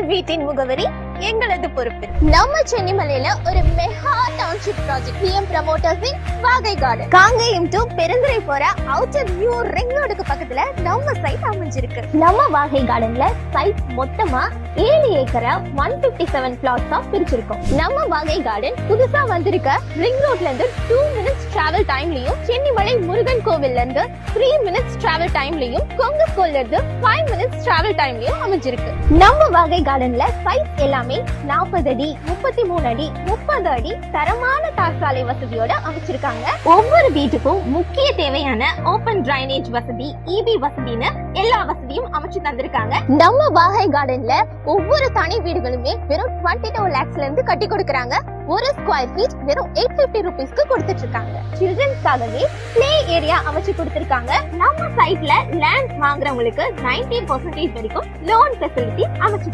உங்கள் வீட்டின் முகவரி எங்களது பொறுப்பு. நம்ம சென்னிமலையில ஒரு மெகா டவுன்ஷிப் ப்ராஜெக்ட் பிஎம் ப்ரமோட்டர்ஸின் வாகை கார்டன். காங்கேயம் டு பெருந்துறை போற அவுட்டர் வியூ ரிங் ரோடுக்கு பக்கத்துல நம்ம சைட் அமைஞ்சிருக்கு. நம்ம வாகை கார்டன்ல சைட் மொத்தமா 7 ஏக்கரா 157 பிளாட்ஸா பிரிச்சிருக்கோம். நம்ம வாகை கார்டன் புதுசா வந்திருக்க ரிங் ரோட்ல இருந்து 2 மினிட்ஸ் டிராவல் டைம்லயும், சென்னிமலை முருகன் கோவில்ல இருந்து 3 மினிட்ஸ் டிராவல் டைம்லயும், கொங்கு ஸ்கூல்ல இருந்து 5 மினிட்ஸ் டிராவல் டைம்லயும் அமைஞ்சிருக்கு. நம்ம வாகை கார்டன்ல சைட் எல்லாமே 40 அடி, 33 அடி, 30 அடி தரமான தார் சாலை வசதியோட அமைச்சிருக்காங்க. ஒவ்வொரு வீட்டுக்கும் முக்கிய தேவையான ஓபன் டிரைனேஜ் வசதி, இபி வசதின்னு எல்லா வசதியும் அமைச்சு தந்திருக்காங்க. நம்ம வாகை கார்டன்ல ஒவ்வொரு தனி வீடுகளுமே வெறும் 22 lakhsல இருந்து கட்டி கொடுக்கறாங்க. ஒரு ஸ்கொயர் ஃபீட் வெறும் 850 rupeesக்கு கொடுத்துட்டு இருக்காங்க. சில்ட்ரன்ஸ்க்காகவே பிளே ஏரியா அமைச்சு கொடுத்திருக்காங்க. நம்ம சைட்ல லேண்ட் வாங்குறவங்களுக்கு 90% வரைக்கும் லோன் ஃபெசிலிட்டி அமைச்சு